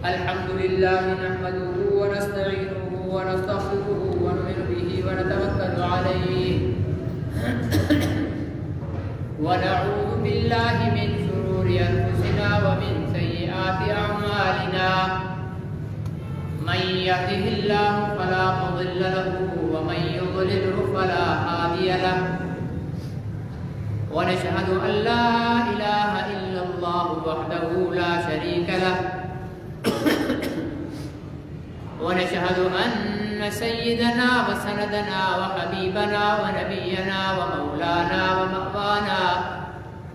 الحمد لله نحمده ونستعينه ونستغفره ونؤمن به ونتوكل عليه ونعوذ بالله من شرور أنفسنا ومن سيئات أعمالنا من يهده الله فلا مضل له ومن يضلله فلا هادي له ونشهد أن لا إله إلا الله وحده لا شريك له ونشهد أن سيدنا وسندنا وحبيبنا ونبينا ومولانا ومأوانا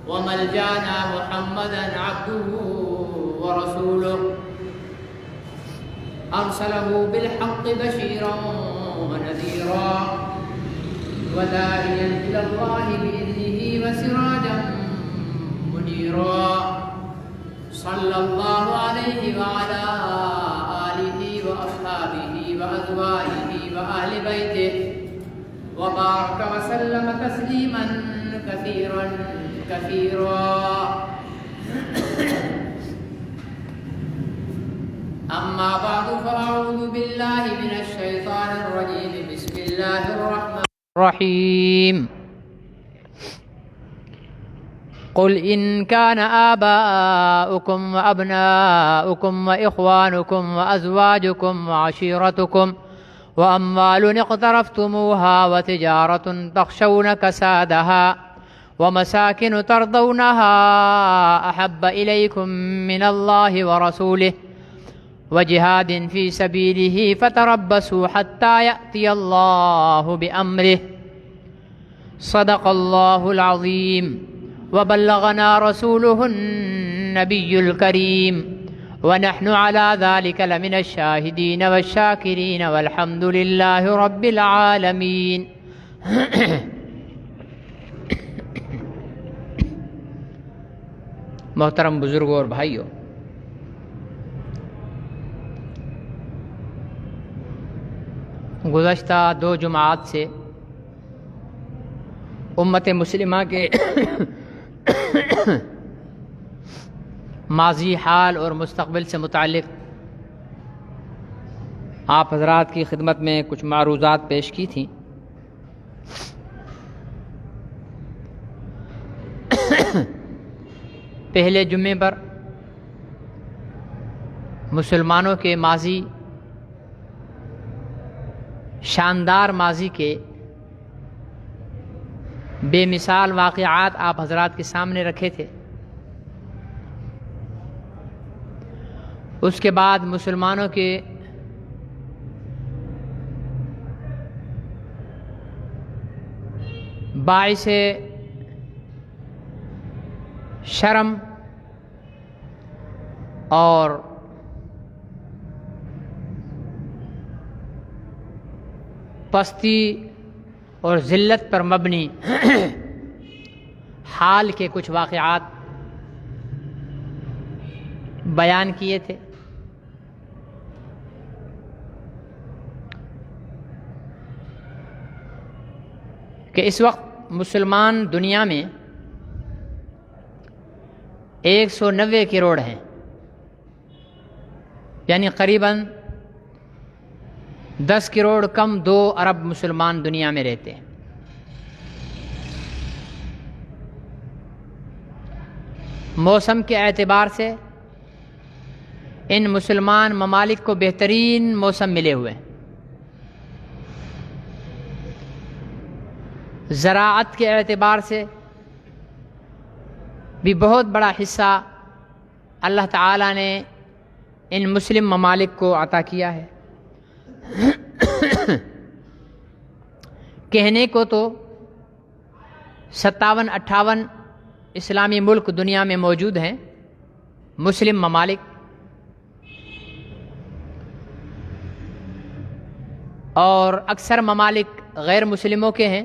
وملجانا محمدا عبده ورسوله أرسله بالحق بشيرا ونذيرا وداعيا إلى الله بإذنه وسراجا منيرا صلى الله عليه وعلى آله وأصحابه وأزواجه وأهل بيته وبارك وسلم تسليما كثيرا كثيرا أما بعد فأعوذ بالله من الشيطان الرجيم بسم الله الرحمن الرحيم قل إن كان آباؤكم وأبناؤكم وإخوانكم وأزواجكم وعشيرتكم وأموال اقترفتموها وتجارة تخشون كسادها ومساكن ترضونها أحب إليكم من الله ورسوله وجهاد في سبيله فتربصوا حتى يأتي الله بأمره صدق الله العظيم وبلغنا رسوله النبي الكريم ونحن على ذلك لمن الشاهدين والشاكرين والحمد لله رب العالمين محترم بزرگوں اور بھائیوں، گزشتہ 2 جمعات سے امت مسلمہ کے ماضی حال اور مستقبل سے متعلق آپ حضرات کی خدمت میں کچھ معروضات پیش کی تھیں۔ پہلے جمعے پر مسلمانوں کے ماضی، شاندار ماضی کے بے مثال واقعات آپ حضرات کے سامنے رکھے تھے۔ اس کے بعد مسلمانوں کے باعث شرم اور پستی اور ذلت پر مبنی حال کے کچھ واقعات بیان کیے تھے۔ کہ اس وقت مسلمان دنیا میں 190 کروڑ ہیں، یعنی قریباً 10 کروڑ کم 2 ارب مسلمان دنیا میں رہتے ہیں۔ موسم کے اعتبار سے ان مسلمان ممالک کو بہترین موسم ملے ہوئے ہیں۔ زراعت کے اعتبار سے بھی بہت بڑا حصہ اللہ تعالیٰ نے ان مسلم ممالک کو عطا کیا ہے۔ کہنے کو تو 57-58 اسلامی ملک دنیا میں موجود ہیں، مسلم ممالک، اور اکثر ممالک غیر مسلموں کے ہیں،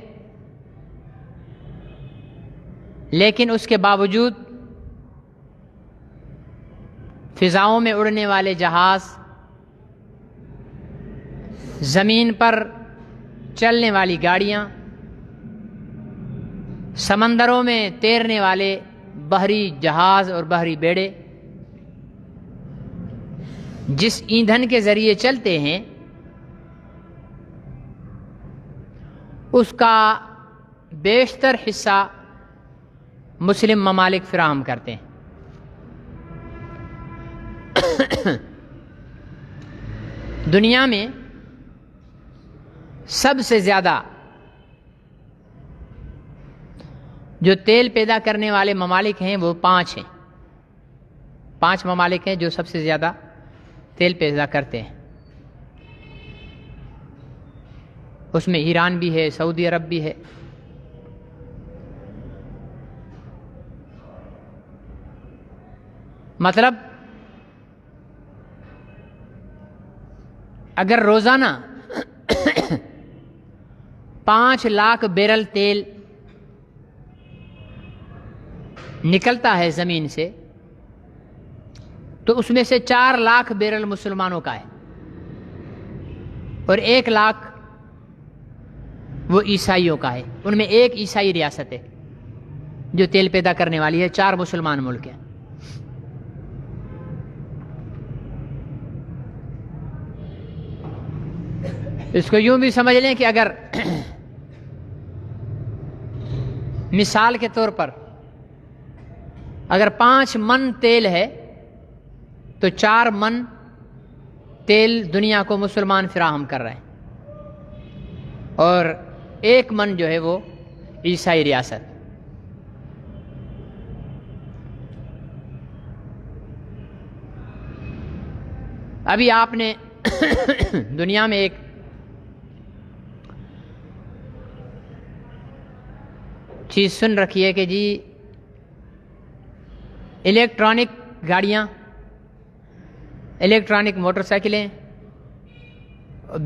لیکن اس کے باوجود فضاؤں میں اڑنے والے جہاز، زمین پر چلنے والی گاڑیاں، سمندروں میں تیرنے والے بحری جہاز اور بحری بیڑے، جس ایندھن کے ذریعے چلتے ہیں اس کا بیشتر حصہ مسلم ممالک فراہم کرتے ہیں۔ دنیا میں سب سے زیادہ جو تیل پیدا کرنے والے ممالک ہیں وہ 5 ہیں۔ 5 ممالک ہیں جو سب سے زیادہ تیل پیدا کرتے ہیں۔ اس میں ایران بھی ہے، سعودی عرب بھی ہے۔ مطلب اگر روزانہ 5 لاکھ بیرل تیل نکلتا ہے زمین سے تو اس میں سے 4 لاکھ بیرل مسلمانوں کا ہے اور 1 لاکھ وہ عیسائیوں کا ہے۔ ان میں 1 عیسائی ریاست ہے جو تیل پیدا کرنے والی ہے، 4 مسلمان ملک ہیں۔ اس کو یوں بھی سمجھ لیں کہ اگر مثال کے طور پر اگر 5 من تیل ہے تو 4 من تیل دنیا کو مسلمان فراہم کر رہے ہیں اور 1 من جو ہے وہ عیسائی ریاست۔ ابھی آپ نے دنیا میں ایک چیز سن رکھی ہے کہ جی الیکٹرانک گاڑیاں، الیکٹرانک موٹر سائیکلیں،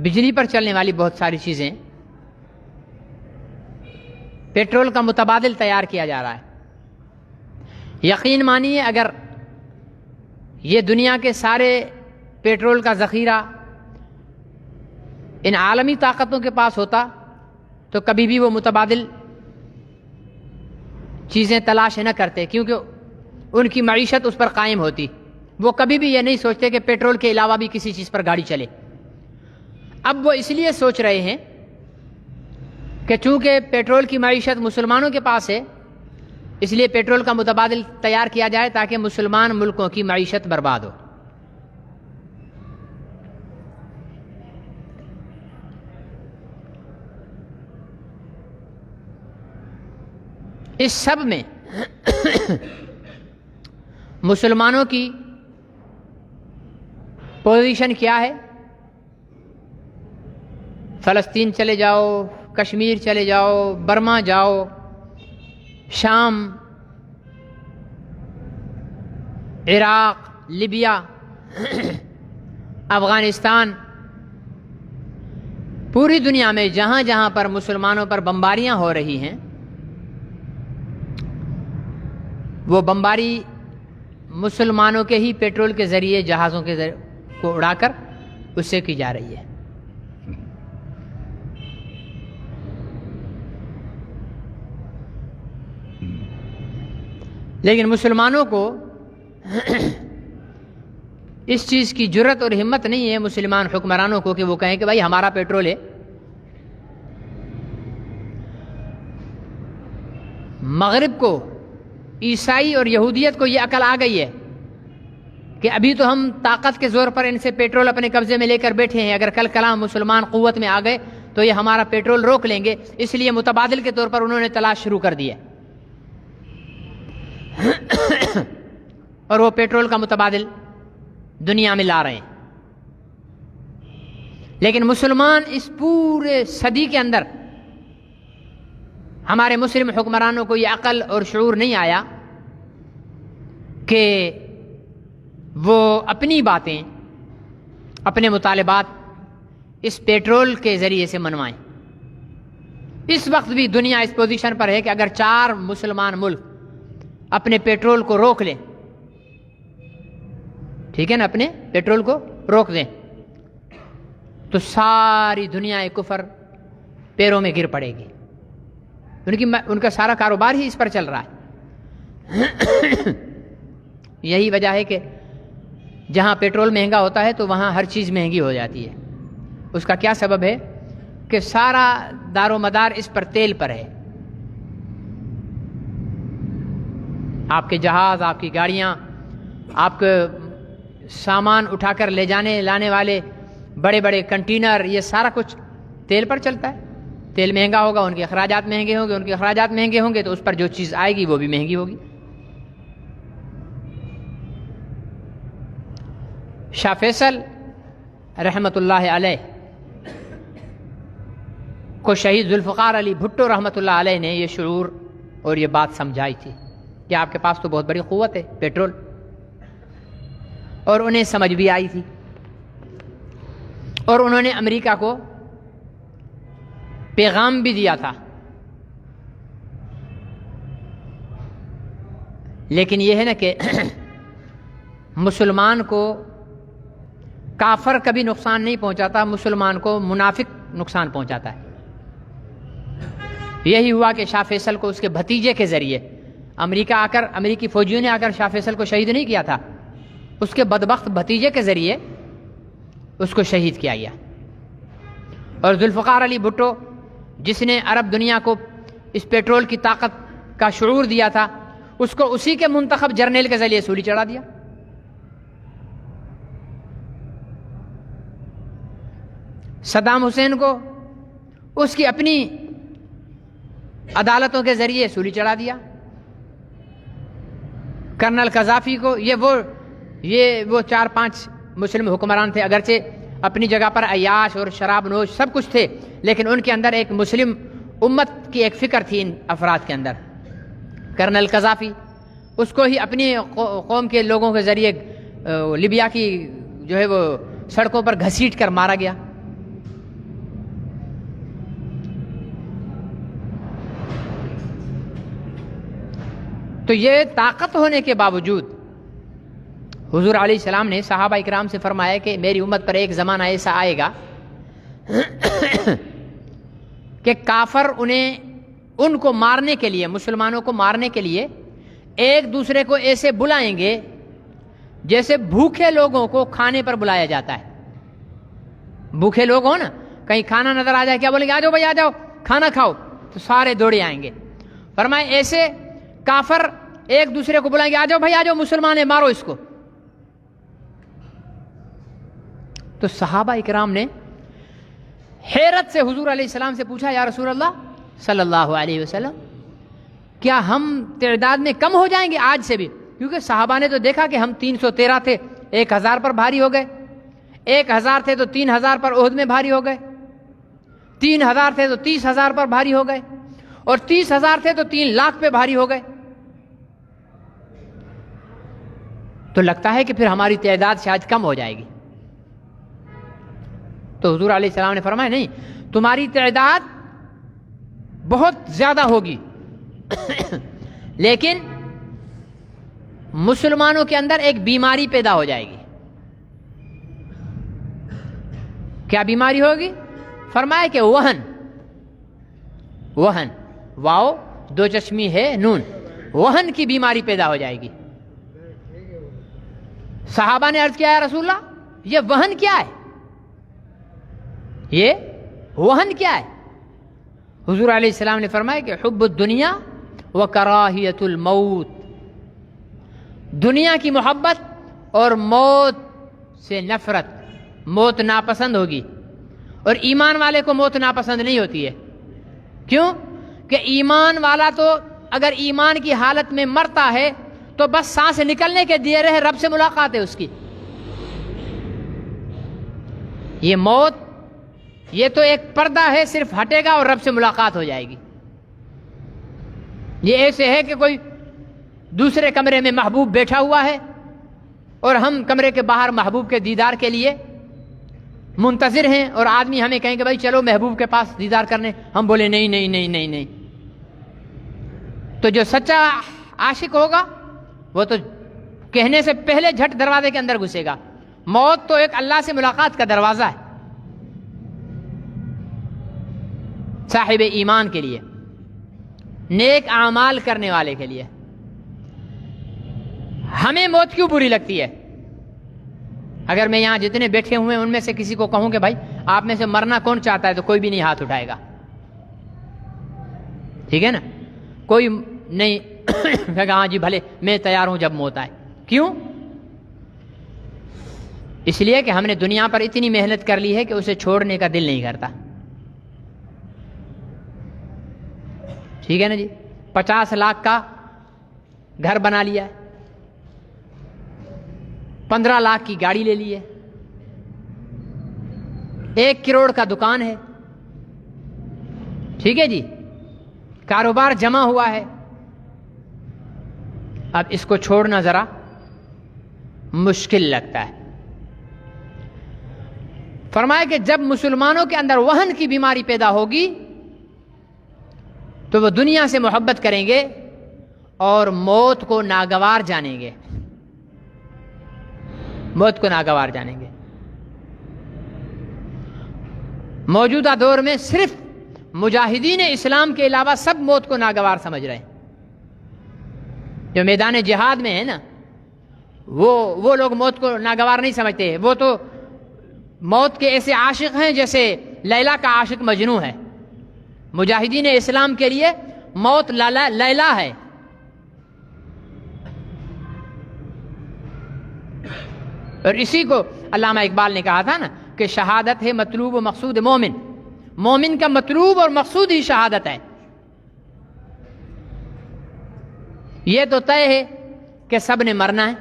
بجلی پر چلنے والی بہت ساری چیزیں، پیٹرول کا متبادل تیار کیا جا رہا ہے۔ یقین مانیے اگر یہ دنیا کے سارے پیٹرول کا ذخیرہ ان عالمی طاقتوں کے پاس ہوتا تو کبھی بھی وہ متبادل چیزیں تلاش نہ کرتے، کیونکہ ان کی معیشت اس پر قائم ہوتی۔ وہ کبھی بھی یہ نہیں سوچتے کہ پیٹرول کے علاوہ بھی کسی چیز پر گاڑی چلے۔ اب وہ اس لیے سوچ رہے ہیں کہ چونکہ پیٹرول کی معیشت مسلمانوں کے پاس ہے اس لیے پیٹرول کا متبادل تیار کیا جائے تاکہ مسلمان ملکوں کی معیشت برباد ہو۔ اس سب میں مسلمانوں کی پوزیشن کیا ہے؟ فلسطین چلے جاؤ، کشمیر چلے جاؤ، برما جاؤ، شام، عراق، لیبیا، افغانستان، پوری دنیا میں جہاں جہاں پر مسلمانوں پر بمباریاں ہو رہی ہیں وہ بمباری مسلمانوں کے ہی پیٹرول کے ذریعے جہازوں کے ذریعے کو اڑا کر اس سے کی جا رہی ہے۔ لیکن مسلمانوں کو اس چیز کی جرت اور ہمت نہیں ہے مسلمان حکمرانوں کو کہ وہ کہیں کہ بھائی ہمارا پیٹرول ہے۔ مغرب کو، عیسائی اور یہودیت کو یہ عقل آ گئی ہے کہ ابھی تو ہم طاقت کے زور پر ان سے پیٹرول اپنے قبضے میں لے کر بیٹھے ہیں، اگر کل کلام مسلمان قوت میں آ گئے تو یہ ہمارا پیٹرول روک لیں گے، اس لیے متبادل کے طور پر انہوں نے تلاش شروع کر دی ہے اور وہ پیٹرول کا متبادل دنیا میں لا رہے ہیں۔ لیکن مسلمان اس پورے صدی کے اندر ہمارے مسلم حکمرانوں کو یہ عقل اور شعور نہیں آیا کہ وہ اپنی باتیں، اپنے مطالبات اس پیٹرول کے ذریعے سے منوائیں۔ اس وقت بھی دنیا اس پوزیشن پر ہے کہ اگر 4 مسلمان ملک اپنے پیٹرول کو روک لیں، ٹھیک ہے نا، اپنے پیٹرول کو روک دیں تو ساری دنیا کفر پیروں میں گر پڑے گی۔ ان کا سارا کاروبار ہی اس پر چل رہا ہے۔ یہی وجہ ہے کہ جہاں پیٹرول مہنگا ہوتا ہے تو وہاں ہر چیز مہنگی ہو جاتی ہے. اس کا کیا سبب ہے؟ کہ سارا دار و مدار اس پر تیل پر ہے. آپ کے جہاز، آپ کی گاڑیاں، آپ کے سامان اٹھا کر لے جانے لانے والے بڑے بڑے کنٹینر، یہ سارا کچھ تیل پر چلتا ہے. تیل مہنگا ہوگا، ان کے اخراجات مہنگے ہوں گے، ان کے اخراجات مہنگے ہوں گے تو اس پر جو چیز آئے گی وہ بھی مہنگی ہوگی. شاہ فیصل رحمۃ اللہ علیہ کو شہید ذوالفقار علی بھٹو رحمۃ اللہ علیہ نے یہ شعور اور یہ بات سمجھائی تھی کہ آپ کے پاس تو بہت بڑی قوت ہے پیٹرول، اور انہیں سمجھ بھی آئی تھی، اور انہوں نے امریکہ کو پیغام بھی دیا تھا. لیکن یہ ہے نا کہ مسلمان کو کافر کبھی نقصان نہیں پہنچاتا، مسلمان کو منافق نقصان پہنچاتا ہے. یہی ہوا کہ شاہ فیصل کو اس کے بھتیجے کے ذریعے امریکی فوجیوں نے آ کر شاہ فیصل کو شہید نہیں کیا تھا، اس کے بدبخت بھتیجے کے ذریعے اس کو شہید کیا گیا. اور ذوالفقار علی بھٹو جس نے عرب دنیا کو اس پیٹرول کی طاقت کا شعور دیا تھا، اس کو اسی کے منتخب جرنیل کے ذریعے سولی چڑھا دیا. صدام حسین کو اس کی اپنی عدالتوں کے ذریعے سولی چڑھا دیا. کرنل قذافی کو یہ وہ 4-5 مسلم حکمران تھے، اگرچہ اپنی جگہ پر عیاش اور شراب نوش سب کچھ تھے، لیکن ان کے اندر ایک مسلم امت کی ایک فکر تھی ان افراد کے اندر. کرنل قذافی اس کو ہی اپنی قوم کے لوگوں کے ذریعے لیبیا کی جو ہے وہ سڑکوں پر گھسیٹ کر مارا گیا. تو یہ طاقت ہونے کے باوجود حضور علیہ السلام نے صحابہ اکرام سے فرمایا کہ میری امت پر ایک زمانہ ایسا آئے گا کہ کافر ان کو مارنے کے لیے، مسلمانوں کو مارنے کے لیے ایک دوسرے کو ایسے بلائیں گے جیسے بھوکے لوگوں کو کھانے پر بلایا جاتا ہے. بھوکے لوگ ہو نا، کہیں کھانا نظر آ جائے، کیا بولیں گے؟ آ جاؤ بھائی، آ جاؤ کھانا کھاؤ، تو سارے دوڑے آئیں گے. فرمائے ایسے کافر ایک دوسرے کو بلائیں گے، آ جاؤ بھائی، آ جاؤ مسلمان ہے، مارو اس کو. تو صحابہ اکرام نے حیرت سے حضور علیہ السلام سے پوچھا، یا رسول اللہ صلی اللہ علیہ وسلم، کیا ہم تعداد میں کم ہو جائیں گے آج سے بھی؟ کیونکہ صحابہ نے تو دیکھا کہ ہم 313 تھے، 1000 پر بھاری ہو گئے، 1000 تھے تو 3000 پر احد میں بھاری ہو گئے، 3000 تھے تو 30,000 پر بھاری ہو گئے، اور 30,000 تھے تو 3 لاکھ پہ بھاری ہو گئے. تو لگتا ہے کہ پھر ہماری تعداد شاید کم ہو جائے گی. تو حضور علیہ السلام نے فرمایا نہیں، تمہاری تعداد بہت زیادہ ہوگی لیکن مسلمانوں کے اندر ایک بیماری پیدا ہو جائے گی. کیا بیماری ہوگی؟ فرمایا کہ وہن، واؤ 2 چشمی ہے نون، وہن کی بیماری پیدا ہو جائے گی. صحابہ نے عرض کیا، یا رسول اللہ یہ وہن کیا ہے؟ یہ وہن کیا ہے؟ حضور علیہ السلام نے فرمایا کہ حب الدنیا و کراہیت الموت، دنیا کی محبت اور موت سے نفرت. موت ناپسند ہوگی، اور ایمان والے کو موت ناپسند نہیں ہوتی ہے. کیوں؟ کہ ایمان والا تو اگر ایمان کی حالت میں مرتا ہے تو بس سانس نکلنے کے دیے رہے، رب سے ملاقات ہے اس کی. یہ موت یہ تو ایک پردہ ہے، صرف ہٹے گا اور رب سے ملاقات ہو جائے گی. یہ ایسے ہے کہ کوئی دوسرے کمرے میں محبوب بیٹھا ہوا ہے اور ہم کمرے کے باہر محبوب کے دیدار کے لیے منتظر ہیں، اور آدمی ہمیں کہیں کہ بھائی چلو محبوب کے پاس دیدار کرنے، ہم بولے نہیں نہیں نہیں نہیں نہیں. تو جو سچا عاشق ہوگا وہ تو کہنے سے پہلے جھٹ دروازے کے اندر گھسے گا. موت تو ایک اللہ سے ملاقات کا دروازہ ہے صاحب ایمان کے لیے، نیک اعمال کرنے والے کے لیے. ہمیں موت کیوں بری لگتی ہے؟ اگر میں یہاں جتنے بیٹھے ہوئے ہیں ان میں سے کسی کو کہوں کہ بھائی آپ میں سے مرنا کون چاہتا ہے، تو کوئی بھی نہیں ہاتھ اٹھائے گا، ٹھیک ہے نا؟ کوئی نہیں کہے گا ہاں جی بھلے میں تیار ہوں جب موت آئے۔ کیوں؟ اس لیے کہ ہم نے دنیا پر اتنی محنت کر لی ہے کہ اسے چھوڑنے کا دل نہیں کرتا، ٹھیک ہے نا جی؟ 50 لاکھ کا گھر بنا لیا ہے، 15 لاکھ کی گاڑی لے لی ہے، 1 کروڑ کا دکان ہے، ٹھیک ہے جی؟ کاروبار جمع ہوا ہے، اب اس کو چھوڑنا ذرا مشکل لگتا ہے۔ فرمایا کہ جب مسلمانوں کے اندر وہن کی بیماری پیدا ہوگی تو وہ دنیا سے محبت کریں گے اور موت کو ناگوار جانیں گے، موت کو ناگوار جانیں گے۔ موجودہ دور میں صرف مجاہدین اسلام کے علاوہ سب موت کو ناگوار سمجھ رہے ہیں۔ جو میدان جہاد میں ہے نا، وہ لوگ موت کو ناگوار نہیں سمجھتے، وہ تو موت کے ایسے عاشق ہیں جیسے لیلا کا عاشق مجنوں ہے۔ مجاہدین اسلام کے لیے موت لیلا ہے۔ اور اسی کو علامہ اقبال نے کہا تھا نا کہ شہادت ہے مطلوب و مقصود مومن، مومن کا مطلوب اور مقصود ہی شہادت ہے۔ یہ تو طے ہے کہ سب نے مرنا ہے۔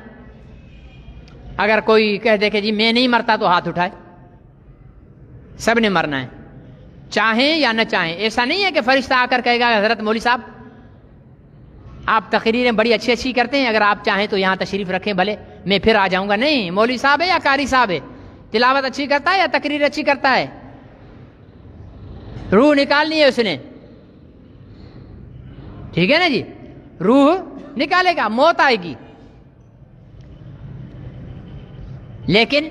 اگر کوئی کہہ دے کہ جی میں نہیں مرتا تو ہاتھ اٹھائے، سب نے مرنا ہے، چاہیں یا نہ چاہیں۔ ایسا نہیں ہے کہ فرشتہ آ کر کہے گا حضرت مولوی صاحب آپ تقریریں بڑی اچھی اچھی کرتے ہیں، اگر آپ چاہیں تو یہاں تشریف رکھیں، بھلے میں پھر آ جاؤں گا۔ نہیں، مولوی صاحب ہے یا قاری صاحب ہے، تلاوت اچھی کرتا ہے یا تقریر اچھی کرتا ہے، روح نکالنی ہے اس نے، ٹھیک ہے نا جی؟ روح نکالے گا، موت آئے گی۔ لیکن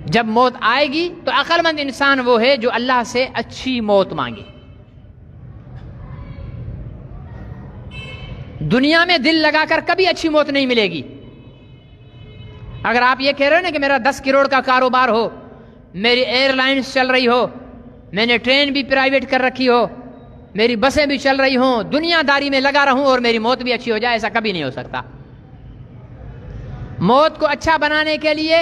جب موت آئے گی تو عقل مند انسان وہ ہے جو اللہ سے اچھی موت مانگے۔ دنیا میں دل لگا کر کبھی اچھی موت نہیں ملے گی۔ اگر آپ یہ کہہ رہے ہیں نا کہ میرا 10 کروڑ کا کاروبار ہو، میری ایئر لائنز چل رہی ہو، میں نے ٹرین بھی پرائیویٹ کر رکھی ہو، میری بسیں بھی چل رہی ہوں، دنیا داری میں لگا رہوں اور میری موت بھی اچھی ہو جائے، ایسا کبھی نہیں ہو سکتا۔ موت کو اچھا بنانے کے لیے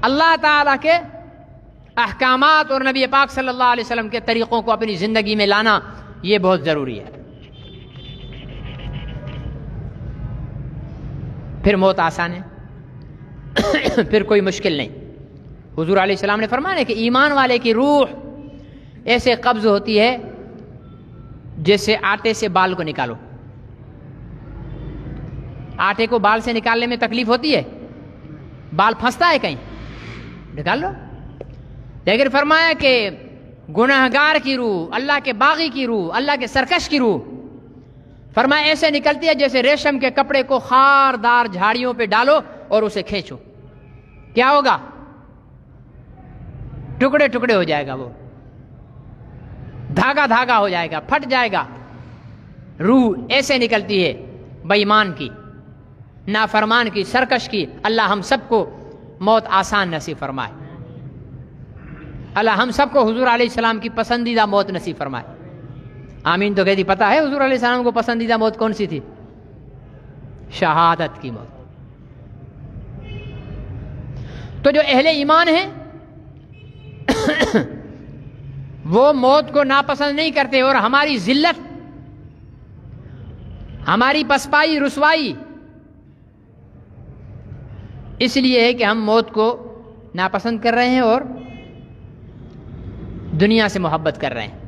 اللہ تعالیٰ کے احکامات اور نبی پاک صلی اللہ علیہ وسلم کے طریقوں کو اپنی زندگی میں لانا یہ بہت ضروری ہے۔ پھر موت آسان ہے، پھر کوئی مشکل نہیں۔ حضور علیہ السلام نے فرمایا کہ ایمان والے کی روح ایسے قبض ہوتی ہے جیسے آٹے سے بال کو نکالو۔ آٹے کو بال سے نکالنے میں تکلیف ہوتی ہے، بال پھنستا ہے کہیں، نکال لو۔ لیکن فرمایا کہ گناہگار کی روح، اللہ کے باغی کی روح، اللہ کے سرکش کی روح، فرمایا ایسے نکلتی ہے جیسے ریشم کے کپڑے کو خاردار جھاڑیوں پہ ڈالو اور اسے کھینچو، کیا ہوگا؟ ٹکڑے ٹکڑے ہو جائے گا، وہ دھاگا دھاگا ہو جائے گا، پھٹ جائے گا۔ روح ایسے نکلتی ہے بے ایمان کی، نافرمان کی، سرکش کی۔ اللہ ہم سب کو موت آسان نصیب فرمائے، اللہ ہم سب کو حضور علیہ السلام کی پسندیدہ موت نصیب فرمائے۔ آمین تو کہتی۔ پتہ ہے حضور علیہ السلام کو پسندیدہ موت کون سی تھی؟ شہادت کی موت۔ تو جو اہل ایمان ہیں وہ موت کو ناپسند نہیں کرتے، اور ہماری ذلت، ہماری پسپائی، رسوائی اس لیے ہے کہ ہم موت کو ناپسند کر رہے ہیں اور دنیا سے محبت کر رہے ہیں۔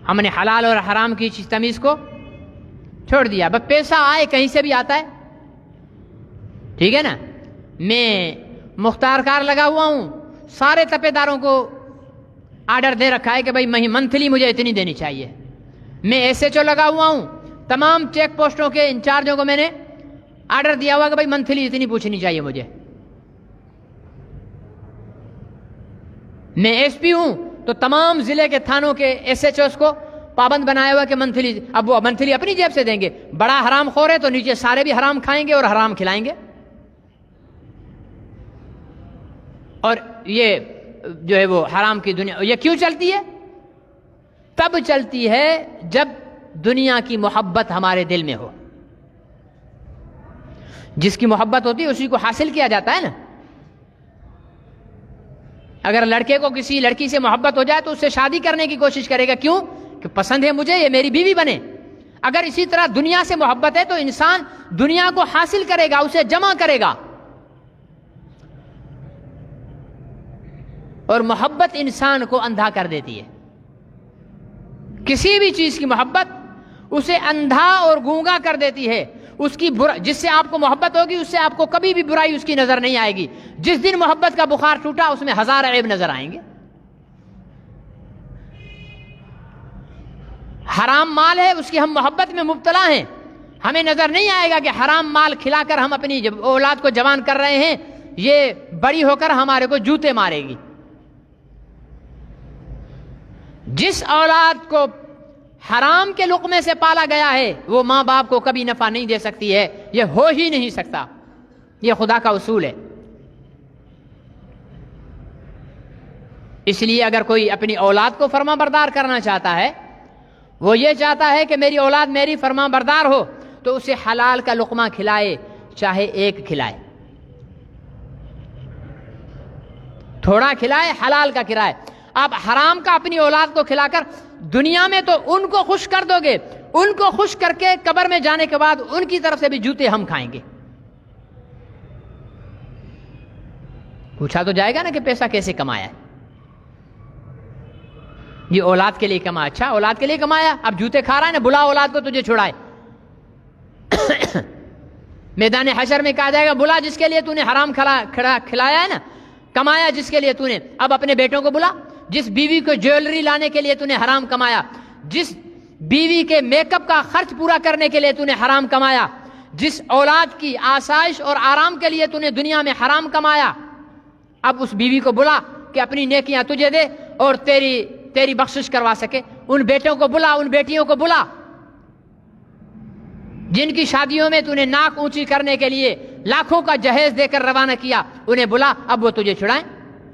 ہم نے حلال اور حرام کی چیز تمیز کو چھوڑ دیا۔ بس پیسہ آئے کہیں سے بھی آتا ہے، ٹھیک ہے نا؟ میں مختار کار لگا ہوا ہوں، سارے تپے داروں کو آرڈر دے رکھا ہے کہ بھائی منتھلی مجھے اتنی دینی چاہیے۔ میں ایس ایچ او لگا ہوا ہوں، تمام چیک پوسٹوں کے انچارجوں کو میں نے آرڈر دیا ہوا کہ بھائی منتھلی اتنی پوچھنی چاہیے مجھے۔ میں ایس پی ہوں تو تمام ضلع کے تھانوں کے ایس ایچ اوز کو پابند بنایا ہوا کہ منتھلی، اب وہ منتھلی اپنی جیب سے دیں گے. بڑا حرام خور ہے تو نیچے سارے بھی حرام کھائیں گے اور حرام کھلائیں گے. اور یہ جو ہے وہ حرام کی دنیا یہ کیوں چلتی ہے؟ تب چلتی ہے جب دنیا کی محبت ہمارے دل میں ہو. جس کی محبت ہوتی ہے اسی کو حاصل کیا جاتا ہے نا. اگر لڑکے کو کسی لڑکی سے محبت ہو جائے تو اس سے شادی کرنے کی کوشش کرے گا. کیوں؟ کہ پسند ہے مجھے، یہ میری بیوی بنے. اگر اسی طرح دنیا سے محبت ہے تو انسان دنیا کو حاصل کرے گا، اسے جمع کرے گا. اور محبت انسان کو اندھا کر دیتی ہے. کسی بھی چیز کی محبت اسے اندھا اور گونگا کر دیتی ہے. اس کی جس سے آپ کو محبت ہوگی اس سے آپ کو کبھی بھی برائی اس کی نظر نہیں آئے گی. جس دن محبت کا بخار ٹوٹا اس میں ہزار عیب نظر آئیں گے. حرام مال ہے، اس کی ہم محبت میں مبتلا ہیں. ہمیں نظر نہیں آئے گا کہ حرام مال کھلا کر ہم اپنی اولاد کو جوان کر رہے ہیں، یہ بڑی ہو کر ہمارے کو جوتے مارے گی. جس اولاد کو حرام کے لقمے سے پالا گیا ہے وہ ماں باپ کو کبھی نفع نہیں دے سکتی ہے. یہ ہو ہی نہیں سکتا. یہ خدا کا اصول ہے. اس لیے اگر کوئی اپنی اولاد کو فرما بردار کرنا چاہتا ہے، وہ یہ چاہتا ہے کہ میری اولاد میری فرما بردار ہو، تو اسے حلال کا لقمہ کھلائے، چاہے ایک کھلائے، تھوڑا کھلائے، حلال کا کھلائے. آپ حرام کا اپنی اولاد کو کھلا کر دنیا میں تو ان کو خوش کر دو گے، ان کو خوش کر کے قبر میں جانے کے بعد ان کی طرف سے بھی جوتے ہم کھائیں گے. پوچھا تو جائے گا نا کہ پیسہ کیسے کمایا ہے؟ یہ اولاد کے لیے کمایا. اچھا اولاد کے لیے کمایا، اب جوتے کھا رہا ہے نا، بلا اولاد کو تجھے چھڑائے. میدان حشر میں کہا جائے گا بلا جس کے لیے تو نے حرام کھلایا ہے نا، کمایا جس کے لیے تو نے. اب اپنے بیٹوں کو بلا، جس بیوی کو جیولری لانے کے لیے تو نے حرام کمایا، جس بیوی کے میک اپ کا خرچ پورا کرنے کے لیے تو نے حرام کمایا، جس اولاد کی آسائش اور آرام کے لیے تو نے دنیا میں حرام کمایا. اب اس بیوی کو بلا کہ اپنی نیکیاں تجھے دے اور تیری بخشش کروا سکے. ان بیٹوں کو بلا، ان بیٹیوں کو بلا جن کی شادیوں میں تو نے ناک اونچی کرنے کے لیے لاکھوں کا جہیز دے کر روانہ کیا، انہیں بلا، اب وہ تجھے چھڑائیں.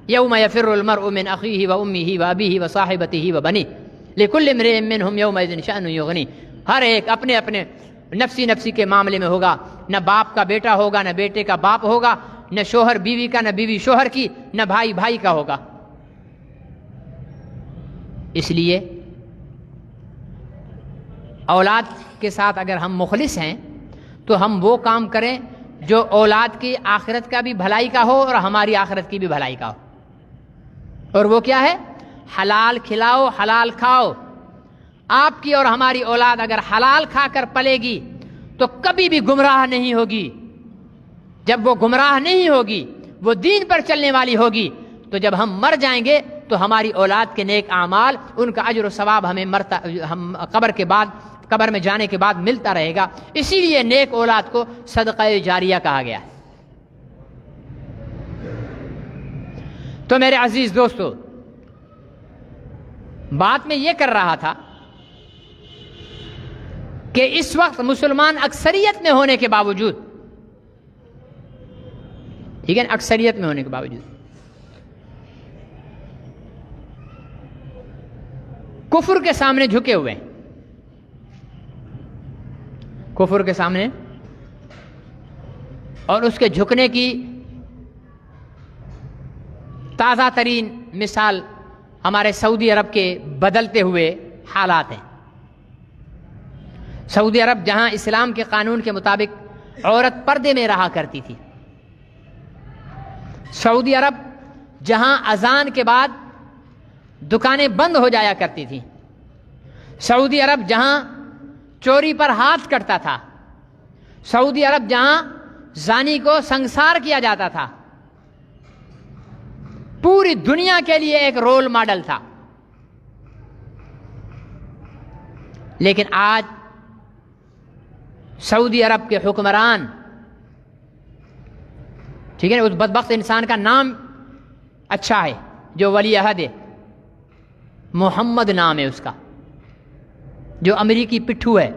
یوم یفر المرء من اخیہ وامہ وابیہ وصاحبتہ وبنیہ لکل امرئ منہم یومئذ شأن یغنیہ. ہر ایک اپنے اپنے نفسی نفسی کے معاملے میں ہوگا. نہ باپ کا بیٹا ہوگا، نہ بیٹے کا باپ ہوگا، نہ شوہر بیوی کا، نہ بیوی شوہر کی، نہ بھائی بھائی کا ہوگا. اس لیے اولاد کے ساتھ اگر ہم مخلص ہیں تو ہم وہ کام کریں جو اولاد کی آخرت کا بھی بھلائی کا ہو اور ہماری آخرت کی بھی بھلائی کا ہو. اور وہ کیا ہے؟ حلال کھلاؤ، حلال کھاؤ. آپ کی اور ہماری اولاد اگر حلال کھا کر پلے گی تو کبھی بھی گمراہ نہیں ہوگی. جب وہ گمراہ نہیں ہوگی، وہ دین پر چلنے والی ہوگی، تو جب ہم مر جائیں گے تو ہماری اولاد کے نیک اعمال، ان کا اجر و ثواب ہم قبر میں جانے کے بعد ملتا رہے گا. اسی لیے نیک اولاد کو صدقہ جاریہ کہا گیا ہے. تو میرے عزیز دوستو، بات میں یہ کر رہا تھا کہ اس وقت مسلمان اکثریت میں ہونے کے باوجود، ٹھیک ہے، اکثریت میں ہونے کے باوجود کفر کے سامنے جھکے ہوئے ہیں. کفر کے سامنے، اور اس کے جھکنے کی تازہ ترین مثال ہمارے سعودی عرب کے بدلتے ہوئے حالات ہیں. سعودی عرب جہاں اسلام کے قانون کے مطابق عورت پردے میں رہا کرتی تھی، سعودی عرب جہاں اذان کے بعد دکانیں بند ہو جایا کرتی تھیں، سعودی عرب جہاں چوری پر ہاتھ کٹتا تھا، سعودی عرب جہاں زانی کو سنسار کیا جاتا تھا، پوری دنیا کے لیے ایک رول ماڈل تھا. لیکن آج سعودی عرب کے حکمران، ٹھیک ہے، اس بدبخت انسان کا نام اچھا ہے جو ولی عہد ہے، محمد نام ہے اس کا، جو امریکی پٹھو ہے،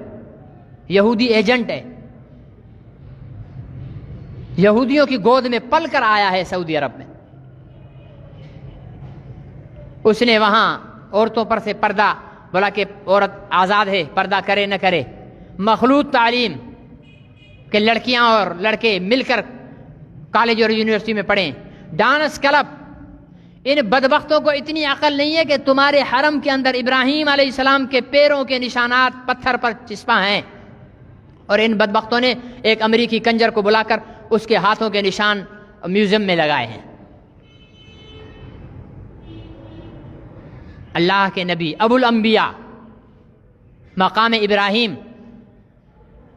یہودی ایجنٹ ہے، یہودیوں کی گود میں پل کر آیا ہے سعودی عرب میں، اس نے وہاں عورتوں پر سے پردہ، بولا کہ عورت آزاد ہے، پردہ کرے نہ کرے، مخلوط تعلیم کہ لڑکیاں اور لڑکے مل کر کالج اور یونیورسٹی میں پڑھیں، ڈانس کلب۔ ان بدبختوں کو اتنی عقل نہیں ہے کہ تمہارے حرم کے اندر ابراہیم علیہ السلام کے پیروں کے نشانات پتھر پر چسپاں ہیں، اور ان بدبختوں نے ایک امریکی کنجر کو بلا کر اس کے ہاتھوں کے نشان میوزیم میں لگائے ہیں۔ اللہ کے نبی ابو الانبیاء مقام ابراہیم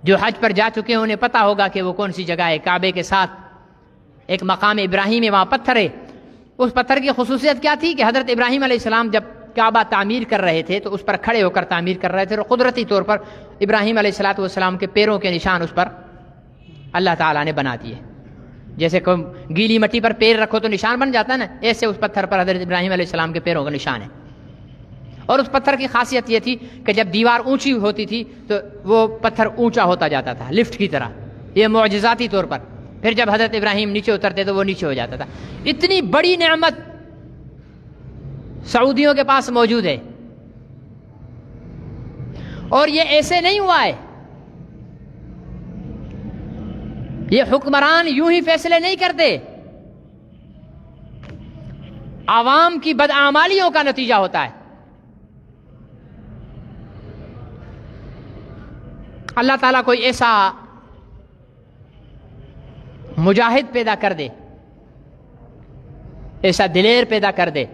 جو حج پر جا چکے ہیں انہیں پتہ ہوگا کہ وہ کون سی جگہ ہے، کعبے کے ساتھ ایک مقام ابراہیم ہے، وہاں پتھر ہے۔ اس پتھر کی خصوصیت کیا تھی کہ حضرت ابراہیم علیہ السلام جب کعبہ تعمیر کر رہے تھے تو اس پر کھڑے ہو کر تعمیر کر رہے تھے، اور قدرتی طور پر ابراہیم علیہ السلام کے پیروں کے نشان اس پر اللہ تعالیٰ نے بنا دیے۔ جیسے کوئی گیلی مٹی پر پیر رکھو تو نشان بن جاتا ہے نا، ایسے اس پتھر پر حضرت ابراہیم علیہ السلام کے پیروں کا نشان ہے۔ اور اس پتھر کی خاصیت یہ تھی کہ جب دیوار اونچی ہوتی تھی تو وہ پتھر اونچا ہوتا جاتا تھا لفٹ کی طرح، یہ معجزاتی طور پر۔ پھر جب حضرت ابراہیم نیچے اترتے تو وہ نیچے ہو جاتا تھا۔ اتنی بڑی نعمت سعودیوں کے پاس موجود ہے، اور یہ ایسے نہیں ہوا ہے، یہ حکمران یوں ہی فیصلے نہیں کرتے، عوام کی بدعمالیوں کا نتیجہ ہوتا ہے۔ اللہ تعالیٰ کوئی ایسا مجاہد پیدا کر دے، ایسا دلیر پیدا کر دے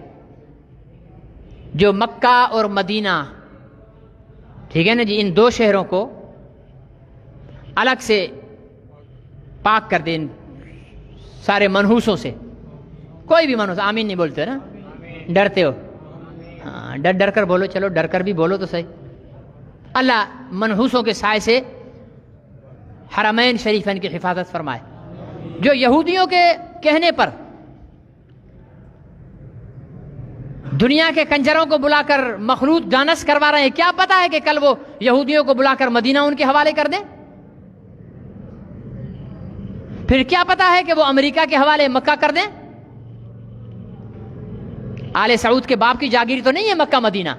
جو مکہ اور مدینہ، ٹھیک ہے نا جی، ان دو شہروں کو الگ سے پاک کر دے، ان سارے منحوسوں سے۔ کوئی بھی منحوس، آمین نہیں بولتے نا، ڈرتے ہو، ہاں ڈر ڈر کر بولو، چلو ڈر کر بھی بولو تو صحیح۔ اللہ منحوسوں کے سائے سے حرمین شریفین کی حفاظت فرمائے۔ جو یہودیوں کے کہنے پر دنیا کے کنجروں کو بلا کر مخلوط ڈانس کروا رہے ہیں، کیا پتا ہے کہ کل وہ یہودیوں کو بلا کر مدینہ ان کے حوالے کر دیں؟ پھر کیا پتا ہے کہ وہ امریکہ کے حوالے مکہ کر دیں؟ آل سعود کے باپ کی جاگیری تو نہیں ہے مکہ مدینہ،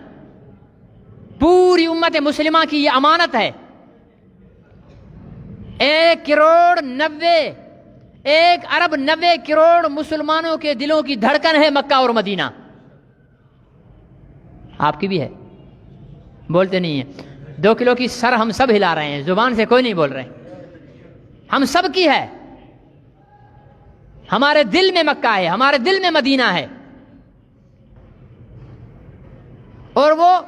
پوری امت مسلمہ کی یہ امانت ہے۔ 1,90,1,90,00,000,000 مسلمانوں کے دلوں کی دھڑکن ہے مکہ اور مدینہ۔ آپ کی بھی ہے، بولتے نہیں ہیں۔ 2 کلو کی سر ہم سب ہلا رہے ہیں، زبان سے کوئی نہیں بول رہے، ہم سب کی ہے۔ ہمارے دل میں مکہ ہے، ہمارے دل میں مدینہ ہے، اور وہ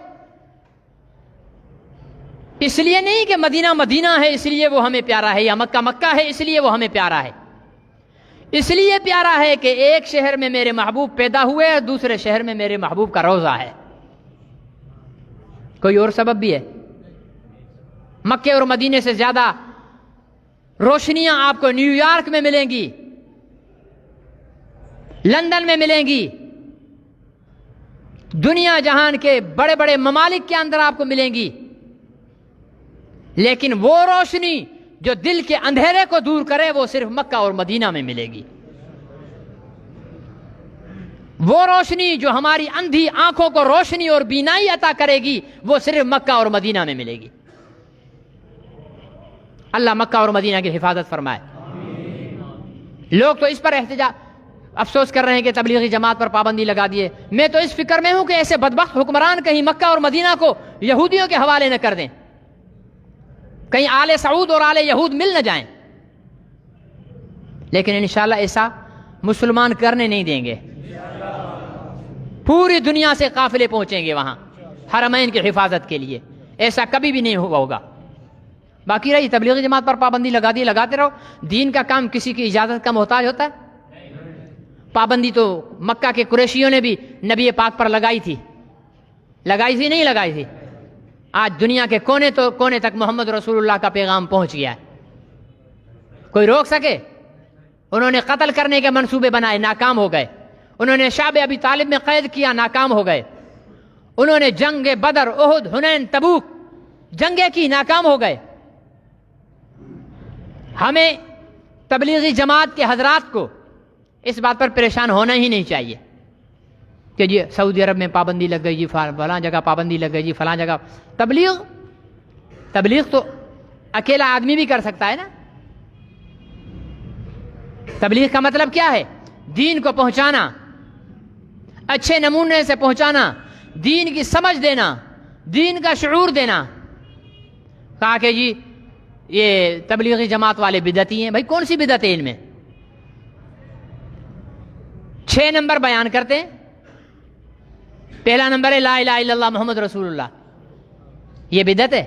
اس لیے نہیں کہ مدینہ مدینہ ہے اس لیے وہ ہمیں پیارا ہے، یا مکہ مکہ ہے اس لیے وہ ہمیں پیارا ہے۔ اس لیے پیارا ہے کہ ایک شہر میں میرے محبوب پیدا ہوئے اور دوسرے شہر میں میرے محبوب کا روضہ ہے۔ کوئی اور سبب بھی ہے؟ مکے اور مدینے سے زیادہ روشنیاں آپ کو نیو یارک میں ملیں گی، لندن میں ملیں گی، دنیا جہان کے بڑے بڑے ممالک کے اندر آپ کو ملیں گی، لیکن وہ روشنی جو دل کے اندھیرے کو دور کرے وہ صرف مکہ اور مدینہ میں ملے گی۔ وہ روشنی جو ہماری اندھی آنکھوں کو روشنی اور بینائی عطا کرے گی وہ صرف مکہ اور مدینہ میں ملے گی۔ اللہ مکہ اور مدینہ کی حفاظت فرمائے۔ لوگ تو اس پر افسوس کر رہے ہیں کہ تبلیغی جماعت پر پابندی لگا دیے۔ میں تو اس فکر میں ہوں کہ ایسے بدبخت حکمران کہیں مکہ اور مدینہ کو یہودیوں کے حوالے نہ کر دیں، کہیں آل سعود اور آل یہود مل نہ جائیں۔ لیکن انشاءاللہ ایسا مسلمان کرنے نہیں دیں گے، پوری دنیا سے قافلے پہنچیں گے وہاں حرمین کی حفاظت کے لیے، ایسا کبھی بھی نہیں ہوگا۔ باقی رہی تبلیغی جماعت پر پابندی لگا دی، لگاتے رہو۔ دین کا کام کسی کی اجازت کا محتاج ہوتا ہے؟ پابندی تو مکہ کے قریشیوں نے بھی نبی پاک پر لگائی تھی نہیں لگائی تھی؟ آج دنیا کے کونے تو کونے تک محمد رسول اللہ کا پیغام پہنچ گیا ہے، کوئی روک سکے؟ انہوں نے قتل کرنے کے منصوبے بنائے، ناکام ہو گئے۔ انہوں نے شعب ابی طالب میں قید کیا، ناکام ہو گئے۔ انہوں نے جنگ بدر، احد، حنین، تبوک جنگیں کی, ناکام ہو گئے. ہمیں تبلیغی جماعت کے حضرات کو اس بات پر پریشان ہونا ہی نہیں چاہیے کہ جی سعودی عرب میں پابندی لگ گئی, جی فلاں جگہ پابندی لگ گئی, جی فلاں جگہ. تبلیغ تو اکیلا آدمی بھی کر سکتا ہے نا. تبلیغ کا مطلب کیا ہے؟ دین کو پہنچانا, اچھے نمونے سے پہنچانا, دین کی سمجھ دینا, دین کا شعور دینا. کہا کہ جی یہ تبلیغی جماعت والے بدعتی ہیں. بھائی کون سی بدعت ہے ان میں؟ 6 نمبر بیان کرتے ہیں. پہلا نمبر ہے لا الہ الا اللہ محمد رسول اللہ. یہ بدعت ہے؟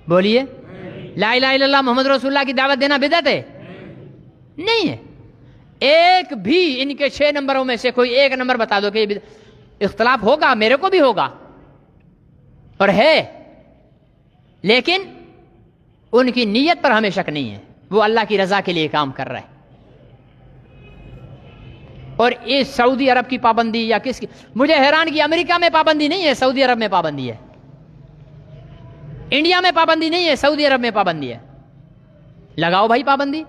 بولیے. لا الہ الا اللہ محمد رسول اللہ کی دعوت دینا بدعت ہے؟ نہیں ہے. ایک بھی ان کے 6 نمبروں میں سے کوئی ایک نمبر بتا دو کہ یہ بدعت. اختلاف ہوگا, میرے کو بھی ہوگا اور ہے, لیکن ان کی نیت پر ہمیں شک نہیں ہے. وہ اللہ کی رضا کے لیے کام کر رہا ہے. اور اس سعودی عرب کی پابندی یا کس کی, مجھے حیران کی امریکہ میں پابندی نہیں ہے, سعودی عرب میں پابندی ہے. انڈیا میں پابندی نہیں ہے, سعودی عرب میں پابندی ہے. لگاؤ بھائی پابندی.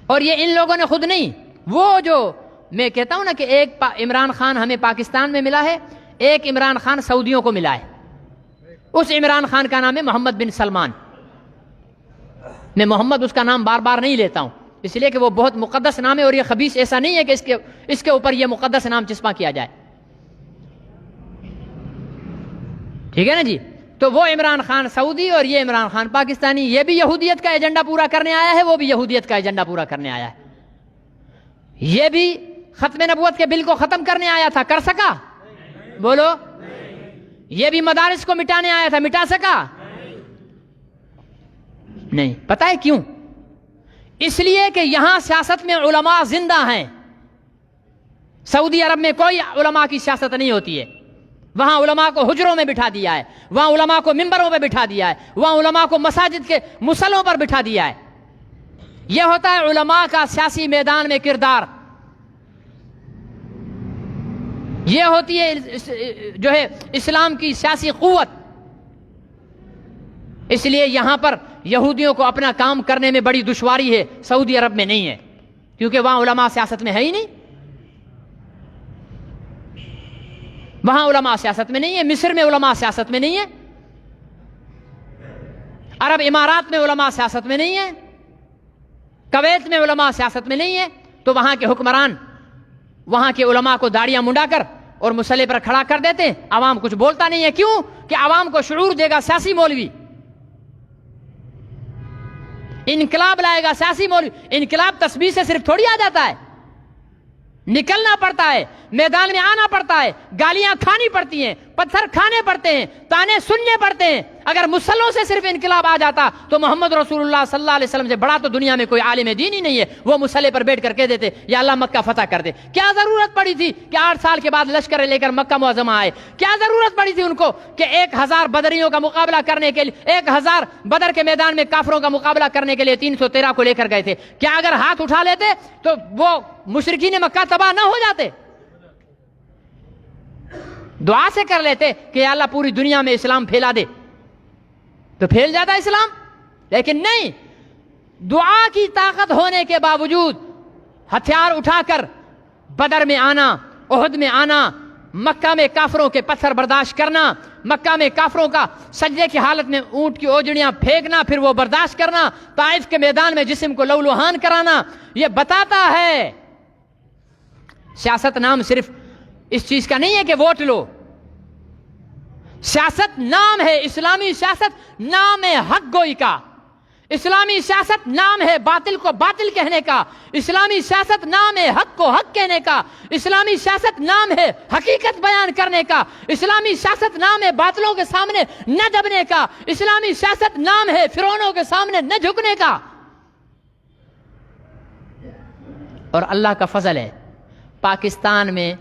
اور یہ ان لوگوں نے خود نہیں, وہ جو میں کہتا ہوں نا کہ ایک عمران خان ہمیں پاکستان میں ملا ہے, ایک عمران خان سعودیوں کو ملا ہے. اس عمران خان کا نام ہے محمد بن سلمان. میں محمد اس کا نام بار بار نہیں لیتا ہوں اس لیے کہ وہ بہت مقدس نام ہے, اور یہ خبیث ایسا نہیں ہے کہ اس کے اوپر یہ مقدس نام چسپاں کیا جائے. ٹھیک ہے نا جی. تو وہ عمران خان سعودی اور یہ عمران خان پاکستانی. یہ بھی یہودیت کا ایجنڈا پورا کرنے آیا ہے, وہ بھی یہودیت کا ایجنڈا پورا کرنے آیا ہے. یہ بھی ختم نبوت کے بل کو ختم کرنے آیا تھا, کر سکا؟ بولو. یہ بھی مدارس کو مٹانے آیا تھا, مٹا سکا؟ نہیں. پتہ ہے کیوں؟ اس لیے کہ یہاں سیاست میں علماء زندہ ہیں. سعودی عرب میں کوئی علماء کی سیاست نہیں ہوتی ہے. وہاں علماء کو حجروں میں بٹھا دیا ہے, وہاں علماء کو ممبروں پہ بٹھا دیا ہے, وہاں علماء کو مساجد کے مصلوں پر بٹھا دیا ہے. یہ ہوتا ہے علماء کا سیاسی میدان میں کردار. یہ ہوتی ہے جو ہے اسلام کی سیاسی قوت. اس لیے یہاں پر یہودیوں کو اپنا کام کرنے میں بڑی دشواری ہے, سعودی عرب میں نہیں ہے, کیونکہ وہاں علماء سیاست میں ہے ہی نہیں. وہاں علماء سیاست میں نہیں ہے. مصر میں علماء سیاست میں نہیں ہے, عرب امارات میں علماء سیاست میں نہیں ہے, کویت میں علماء سیاست میں نہیں ہے. تو وہاں کے حکمران وہاں کے علماء کو داڑیاں منڈا کر اور مسلح پر کھڑا کر دیتے ہیں. عوام کچھ بولتا نہیں ہے. کیوں؟ کہ عوام کو شعور دے گا سیاسی مولوی, انقلاب لائے گا سیاسی مولوی. انقلاب تسبیح سے صرف تھوڑی آ جاتا ہے, نکلنا پڑتا ہے, میدان میں آنا پڑتا ہے, گالیاں کھانی پڑتی ہیں, پتھر کھانے پڑتے ہیں, تانے سننے پڑتے ہیں. اگر مسلوں سے صرف انقلاب آ جاتا تو محمد رسول اللہ صلی اللہ علیہ وسلم سے بڑا تو دنیا میں کوئی عالم دین ہی نہیں ہے. وہ مسلح پر بیٹھ کر کہہ دیتے یا اللہ مکہ فتح کر دے. کیا ضرورت پڑی تھی کہ 8 سال کے بعد لشکر لے کر مکہ معظمہ آئے؟ کیا ضرورت پڑی تھی ان کو کہ 1000 بدریوں کا مقابلہ کرنے کے لیے 1000 بدر کے میدان میں کافروں کا مقابلہ کرنے کے لیے 313 کو لے کر گئے تھے؟ کیا اگر ہاتھ اٹھا لیتے تو وہ مشرکین مکہ تباہ نہ ہو جاتے؟ دعا سے کر لیتے کہ یا اللہ پوری دنیا میں اسلام پھیلا دے, تو پھیل جاتا اسلام. لیکن نہیں, دعا کی طاقت ہونے کے باوجود ہتھیار اٹھا کر بدر میں آنا, احد میں آنا, مکہ میں کافروں کے پتھر برداشت کرنا, مکہ میں کافروں کا سجدے کی حالت میں اونٹ کی اوجڑیاں پھینکنا, پھر وہ برداشت کرنا, طائف کے میدان میں جسم کو لہولہان کرانا. یہ بتاتا ہے سیاست نام صرف اس چیز کا نہیں ہے کہ ووٹ لو. سیاست نام ہے, اسلامی سیاست نام ہے حق گوئی کا, اسلامی سیاست نام ہے باطل کو باطل کہنے کا, اسلامی سیاست نام ہے حق کو حق کہنے کا, اسلامی سیاست نام ہے حقیقت بیان کرنے کا, اسلامی سیاست نام ہے باطلوں کے سامنے نہ دبنے کا, اسلامی سیاست نام ہے فرعونوں کے سامنے نہ جھکنے کا. اور اللہ کا فضل ہے پاکستان میں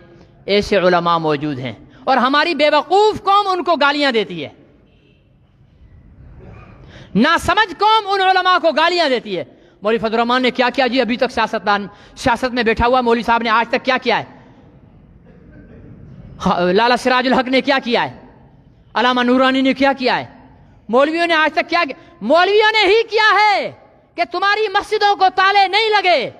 ایسے علماء موجود ہیں, اور ہماری بے وقوف قوم ان کو گالیاں دیتی ہے. ناسمجھ قوم ان علماء کو گالیاں دیتی ہے. مولوی فضل الرحمان نے کیا کیا جی؟ ابھی تک سیاست میں بیٹھا ہوا مولوی صاحب نے آج تک کیا کیا ہے؟ لالا سراج الحق نے کیا کیا ہے؟ علامہ نورانی نے کیا کیا ہے؟ مولویوں نے آج تک کیا کیا؟ مولویوں نے ہی کیا ہے کہ تمہاری مسجدوں کو تالے نہیں لگے،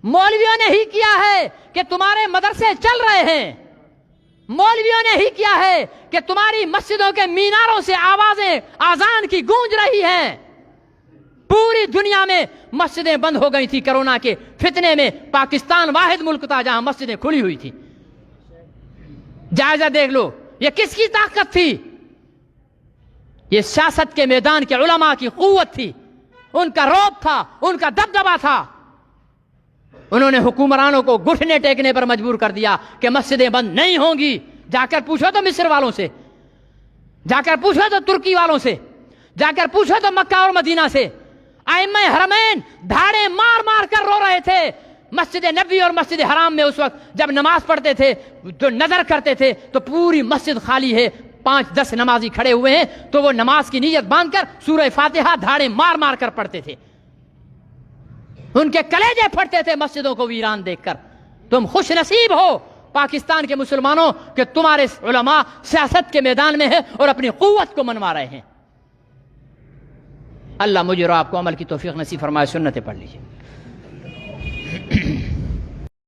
مولویوں نے ہی کیا ہے کہ تمہارے مدرسے چل رہے ہیں، مولویوں نے ہی کیا ہے کہ تمہاری مسجدوں کے میناروں سے آوازیں آذان کی گونج رہی ہیں۔ پوری دنیا میں مسجدیں بند ہو گئی تھی کرونا کے فتنے میں، پاکستان واحد ملک تھا جہاں مسجدیں کھلی ہوئی تھی۔ جائزہ دیکھ لو، یہ کس کی طاقت تھی؟ یہ سیاست کے میدان کے علماء کی قوت تھی، ان کا رعب تھا، ان کا دبدبا تھا۔ انہوں نے حکمرانوں کو گھٹنے ٹیکنے پر مجبور کر دیا کہ مسجدیں بند نہیں ہوں گی۔ جا کر پوچھو تو مصر والوں سے، جا کر پوچھو تو ترکی والوں سے، جا کر پوچھو تو مکہ اور مدینہ سے۔ ائمہ حرمین دھاڑے مار مار کر رو رہے تھے مسجد نبوی اور مسجد حرام میں۔ اس وقت جب نماز پڑھتے تھے جو نظر کرتے تھے تو پوری مسجد خالی ہے، 5-10 نمازی کھڑے ہوئے ہیں، تو وہ نماز کی نیت باندھ کر سورہ فاتحہ دھاڑے مار مار کر پڑھتے تھے۔ ان کے کلیجے پھٹتے تھے مسجدوں کو ویران دیکھ کر۔ تم خوش نصیب ہو پاکستان کے مسلمانوں کہ تمہارے علماء سیاست کے میدان میں ہیں اور اپنی قوت کو منوا رہے ہیں۔ اللہ مجھے اور آپ کو عمل کی توفیق نصیب فرمائے۔ سنتیں پڑھ لیجیے۔